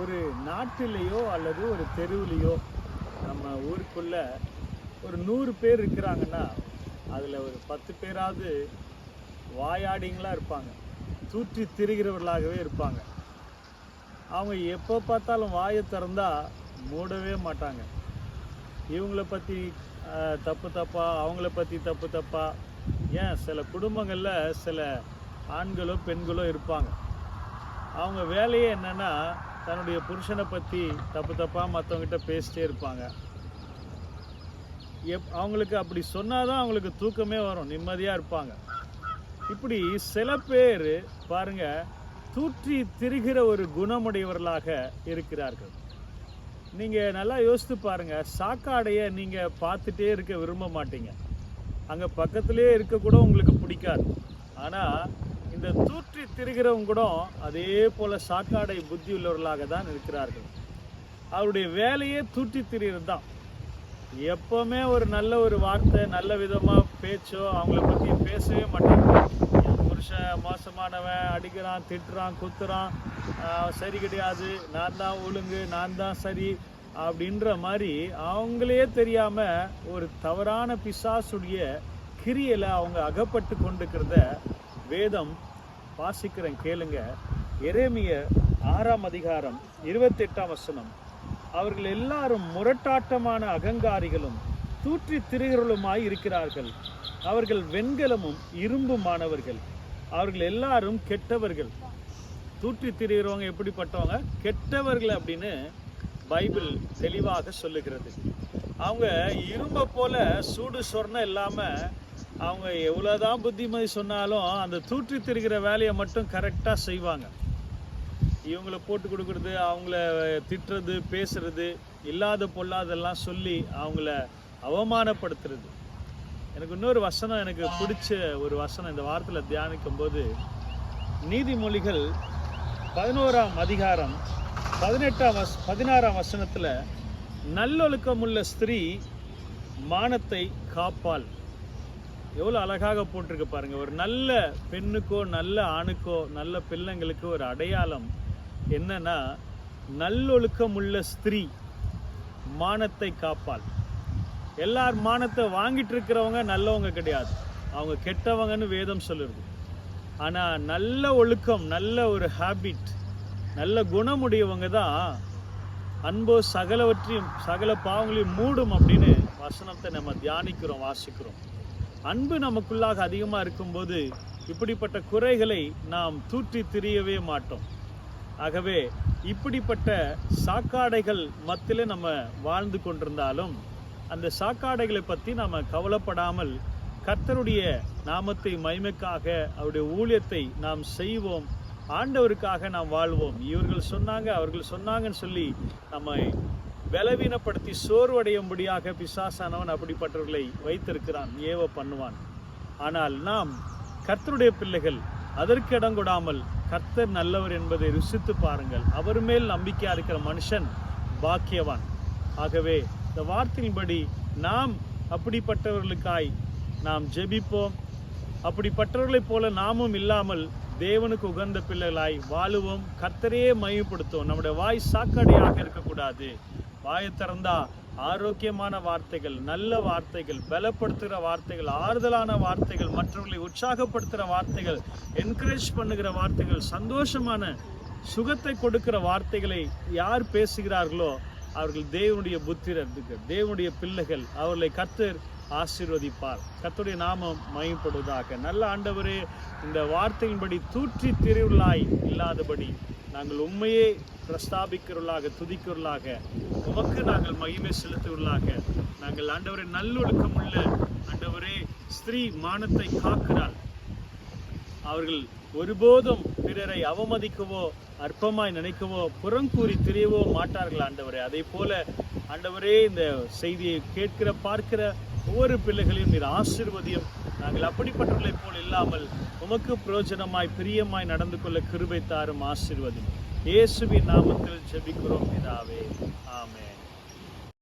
ஒரு நாட்டிலேயோ அல்லது ஒரு தெருவுலேயோ நம்ம ஊருக்குள்ள ஒரு 100 பேர் இருக்கிறாங்கன்னா அதில் ஒரு 10 பேராவது வாயாடிங்களாக இருப்பாங்க, தூற்றி திரிகிறவர்களாகவே இருப்பாங்க. அவங்க எப்போ பார்த்தாலும் வாயை திறந்தா மூடவே மாட்டாங்க. இவங்களை பற்றி தப்பு தப்பா, அவங்கள பற்றி தப்பு தப்பா. ஏன் சில குடும்பங்களில் சில ஆண்களோ பெண்களோ இருப்பாங்க, அவங்க வேலையே என்னென்னா தன்னுடைய புருஷனை பற்றி தப்பு தப்பாக மற்றவங்ககிட்ட பேசிட்டே இருப்பாங்க. அவங்களுக்கு அப்படி சொன்னாதான் அவங்களுக்கு தூக்கமே வரும், நிம்மதியாக இருப்பாங்க. இப்படி சில பேர் பாருங்க தூற்றி திரிகிற ஒரு குணமுடையவர்களாக இருக்கிறார்கள். நீங்கள் நல்லா யோசித்து பாருங்க, சாக்காடையை நீங்கள் பார்த்துட்டே இருக்க விரும்ப மாட்டீங்க, அங்கே பக்கத்திலே இருக்க கூட உங்களுக்கு பிடிக்காது. ஆனால் இந்த தூற்றி திரிகிறவங்க கூட அதே போல் சாக்காடை புத்தி உள்ளவர்களாக தான் இருக்கிறார்கள். அவருடைய வேலையே தூற்றி திரிகிறது தான். எப்போவுமே ஒரு நல்ல ஒரு வார்த்தை, நல்ல விதமாக பேச்சோ அவங்கள பற்றி பேசவே மாட்டாங்க. புருஷன் மோசமானவன், அடிக்கிறான், திட்டுறான், குத்துறான், சரி கிடையாது, நான் தான் ஒழுங்கு, நான் தான் சரி அப்படின்ற மாதிரி அவங்களே தெரியாமல் ஒரு தவறான பிசாசுடைய கிரியையில் அவங்க அகப்பட்டு கொண்டிருக்கிறத வேதம் வாசிக்கிறேன், கேளுங்க. எரேமியர் 6ஆம் அதிகாரம் 28ஆம் வசனம். அவர்கள் எல்லாரும் முரட்டாட்டமான அகங்காரிகளும் தூற்றி திரிகிறவர்களுமாய் இருக்கிறார்கள். அவர்கள் வெண்கலமும் இரும்புமானவர்கள். அவர்கள் எல்லாரும் கெட்டவர்கள். தூற்றி திரிகிறவங்க எப்படிப்பட்டவங்க? கெட்டவர்கள் அப்படின்னு பைபிள் தெளிவாக சொல்லுகிறது. அவங்க இரும்பை போல சூடு சொர்ணம் இல்லாமல் அவங்க எவ்வளோதான் புத்திமதி சொன்னாலும் அந்த தூற்றி திரிகிற வேலையை மட்டும் கரெக்டாக செய்வாங்க. இவங்கள போட்டு கொடுக்குறது, அவங்கள திட்டுறது, பேசுறது, இல்லாத பொல்லாதெல்லாம் சொல்லி அவங்கள அவமானப்படுத்துறது. எனக்கு இன்னொரு வசனம், எனக்கு பிடிச்ச ஒரு வசனம் இந்த வாரத்தில் தியானிக்கும் போது, நீதிமொழிகள் 11ஆம் அதிகாரம் 16ஆம் வசனத்தில், நல்லொழுக்கமுள்ள ஸ்திரீ மானத்தை காப்பாள். எவ்வளோ அழகாக போட்டிருக்கு பாருங்க. ஒரு நல்ல பெண்ணுக்கோ நல்ல ஆணுக்கோ நல்ல பிள்ளைங்களுக்கு ஒரு அடையாளம் என்னன்னா, நல்லொழுக்கமுள்ள ஸ்திரீ மானத்தை காப்பாள். எல்லார் மானத்தை வாங்கிட்டு இருக்கிறவங்க நல்லவங்க கிடையாது, அவங்க கெட்டவங்கன்னு வேதம் சொல்லுது. ஆனால் நல்ல ஒழுக்கம், நல்ல ஒரு ஹேபிட், நல்ல குணமுடையவங்க தான் அன்போ சகலவற்றையும் சகல பாவங்களையும் மூடும் அப்படின்னு வசனத்தை நம்ம தியானிக்கிறோம், வாசிக்கிறோம். அன்பு நமக்குள்ளாக அதிகமாக இருக்கும்போது இப்படிப்பட்ட குறைகளை நாம் தூற்றி திரியவே மாட்டோம். ஆகவே இப்படிப்பட்ட சாக்காடைகள் மத்தியில் நம்ம வாழ்ந்து கொண்டிருந்தாலும் அந்த சாக்காடைகளை பற்றி நாம் கவலைப்படாமல் கர்த்தருடைய நாமத்தை மகிமைக்காக அவருடைய ஊழியத்தை நாம் செய்வோம், ஆண்டவருக்காக நாம் வாழ்வோம். இவர்கள் சொன்னாங்க, அவர்கள் சொன்னாங்கன்னு சொல்லி நம்மை பலவீனப்படுத்தி சோர்வடையும்படியாக பிசாசானவன் அப்படிப்பட்டவர்களை வைத்திருக்கிறான், ஏவ பண்ணுவான். ஆனால் நாம் கர்த்தருடைய பிள்ளைகள் அதற்கு இடம் கொடாமல் கர்த்தர் நல்லவர் என்பதை ருசித்து பாருங்கள். அவர் மேல் நம்பிக்கையா இருக்கிற மனுஷன் பாக்கியவான். ஆகவே இந்த வார்த்தையின்படி நாம் அப்படிப்பட்டவர்களுக்காய் நாம் ஜெபிப்போம். அப்படிப்பட்டவர்களைப் போல நாமும் இல்லாமல் தேவனுக்கு உகந்த பிள்ளைகளாய் வாழுவோம், கர்த்தரையே மகிமைப்படுத்துவோம். நம்முடைய வாய் சாக்கடையாக இருக்கக்கூடாது. வாயை திறந்தா ஆரோக்கியமான வார்த்தைகள், நல்ல வார்த்தைகள், பலப்படுத்துகிற வார்த்தைகள், ஆறுதலான வார்த்தைகள், மற்றவர்களை உற்சாகப்படுத்துகிற வார்த்தைகள், என்கரேஜ் பண்ணுகிற வார்த்தைகள், சந்தோஷமான சுகத்தை கொடுக்கிற வார்த்தைகளை யார் பேசுகிறார்களோ அவர்கள் தேவனுடைய புத்திரர்கள், தேவனுடைய பிள்ளைகள். அவர்களை கர்த்தர் ஆசீர்வதிப்பார். கர்த்தருடைய நாமம் மகிமைப்படுவதாக. நல்ல ஆண்டவரே, இந்த வார்த்தையின்படி தூற்றி திரிவுள்ளாய் இல்லாதபடி நாங்கள் உண்மையே பிரஸ்தாபிக்கிறவர்களாக, துதிக்கிறவர்களாக, உமக்கு நாங்கள் மகிமை செலுத்துவர்களாக. நாங்கள் ஆண்டவரே நல்லொழுக்கம் உள்ள ஆண்டவரே, ஸ்திரீ மானத்தை காக்கிறாள். அவர்கள் ஒருபோதும் பிறரை அவமதிக்கவோ அற்பமாய் நினைக்கவோ புறங்கூறி திரியவோ மாட்டார்கள் ஆண்டவரே. அதே போல ஆண்டவரே, இந்த செய்தியை கேட்கிற பார்க்கிற ஒவ்வொரு பிள்ளைகளையும் நீர் ஆசீர்வதியும். நாங்கள் அப்படிப்பட்டவர்களைப் போல் இல்லாமல் உமக்கு பிரயோஜனமாய் பிரியமாய் நடந்து கொள்ள கிருபை தாரும், ஆசீர்வதியும். இயேசுவின் நாமத்தில் ஜெபிக்கிறோம் பிதாவே, ஆமென்.